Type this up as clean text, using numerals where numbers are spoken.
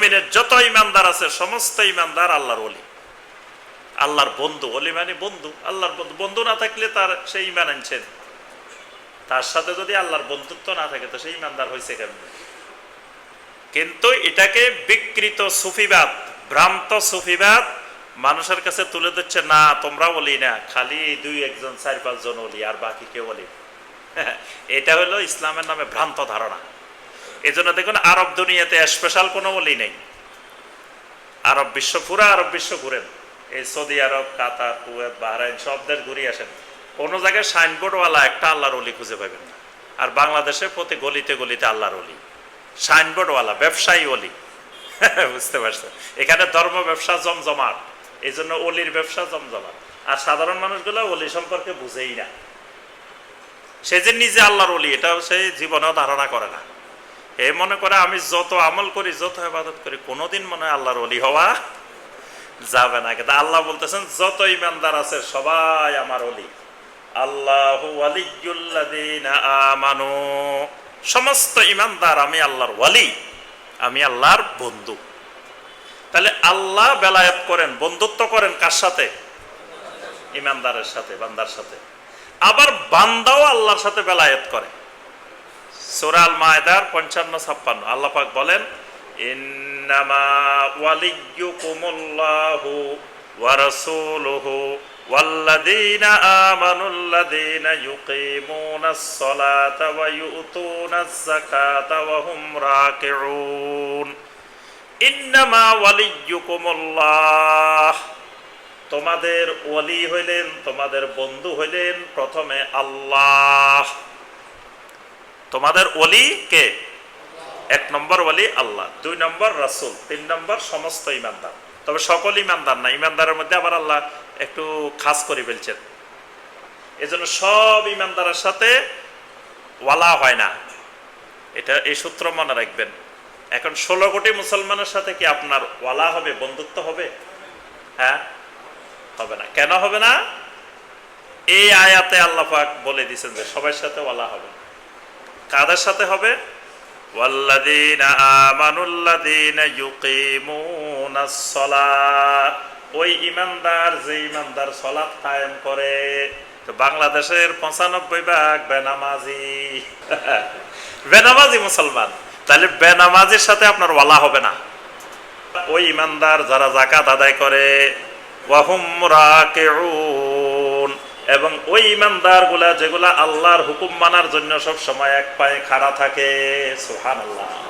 জমিনের যত ইমানদার আছে সমস্ত ইমানদার আল্লাহর ওলি, আল্লাহর বন্ধু। ওলি মানে বন্ধু, আল্লাহর বন্ধু। বন্ধু না থাকলে তার সেই ইমান আনছেন, তার সাথে যদি আল্লাহর বন্ধুত্ব না থাকে তো সেই ইমানদার হয়েছে কেমন? কিন্তু এটাকে বিকৃত সুফিবাদ, ভ্রান্ত সুফিবাদ মানুষের কাছে তুলে দিচ্ছে। না, তোমরা বলি না, খালি দুই একজন 4-5 জন বলি, আর বাকি কেউ বলি। এটা হলো ইসলামের নামে ভ্রান্ত ধারণা। এই জন্য দেখুন আরব দুনিয়াতে স্পেশাল কোনো বলি নেই। আরব বিশ্ব, পুরা আরব বিশ্ব ঘুরেন, এই সৌদি আরব, কাতার, কুয়েত, বাহরাইন সব দেশ ঘুরিয়ে আসেন, কোনো জায়গায় সাইনবোর্ডওয়ালা একটা আল্লাহর ওলি খুঁজে পাবেন না। আর বাংলাদেশে প্রতি গলিতে গলিতে আল্লাহর ওলি, সাইনবোর্ডওয়ালা, ব্যবসায়ী ওলি। বুঝতে পারছেন? এখানে ধর্ম ব্যবসা জমজমাট, এই জন্য অলির ব্যবসা জমজমাট। আর সাধারণ মানুষগুলো অলি সম্পর্কে বুঝেই না। সে যে নিজে আল্লাহর অলি এটা সে জীবনেও ধারণা করে না। এ মনে করে আমি যত আমল করি, যত ইবাদত করি, কোনোদিন মনে হয় আল্লাহর অলি হওয়া যাবে না। কিন্তু আল্লাহ বলতেছেন যত ইমানদার আছে সবাই আমার অলি। আল্লাহু ওয়ালিয়্যুল্লাযীনা আমানু, সমস্ত ইমানদার আমি আল্লাহর ওয়ালি, আমি আল্লাহর বন্ধু। তাহলে আল্লাহ বেলায়েত করেন, বন্ধুত্ব করেন কার সাথে? ইমানদারের সাথে, বান্দার সাথে। আবার বান্দাও আল্লাহর সাথে বেলায়েত করে। সূরা আল মায়েদার 55-56 আল্লাহ পাক বলেন, ইন্নামা ওয়ালিয়্যুকুমুল্লাহু ওয়া রাসূলুহু ওয়াল্লাযীনা আমানুল্লাযীনা ইউকিমুনাস সালাতা ওয়া ইউতুনাজ যাকাতা ওয়া হুম রাকিউন। ইন্নামা ওয়ালিয়্যুকুমুল্লাহ, তোমাদের ওলি হইলেন, তোমাদের বন্ধু হইলেন প্রথমে আল্লাহ। তোমাদের ওলি কে? 1 নম্বর ওলি আল্লাহ, 2 নম্বর রাসূল, 3 নম্বর সমস্ত ইমানদার। তবে সকল ইমানদার না, ইমানদারের মধ্যে আবার আল্লাহ একটু খাস করে ফেলছেন। এজন্য সব ইমানদারের সাথে ওয়ালা হয় না, এটা এই সূত্র মনে রাখবেন। এখন 16 কোটি মুসলমানের সাথে কি আপনার ওয়ালা হবে, বন্ধুত্ব হবে? হ্যাঁ, হবে না। কেন হবে না? এই আয়াতে আল্লাহ পাক বলে দিয়েছেন যে সবার সাথে ওয়ালা হবে। কাদের সাথে হবে? ওয়াল্লাযীনা আমানুল্লাযীনা ইউকিমুনাস সালাত, ওই ইমানদার যে ইমানদার সালাত কায়েম করে। তো বাংলাদেশের 95% বেনামাজি, বেনামাজি মুসলমান। তাহলে বেনামাজির সাথে আপনার ওয়ালা হবে না। ওই ইমানদার যারা যাকাত আদায় করে, ওয়া হুম রাকিউন, এবং ওই ইমানদার গুলা যেগুলা আল্লাহর হুকুম মানার জন্য সব সময় এক পায়ে খাড়া থাকে। সুবহানাল্লাহ।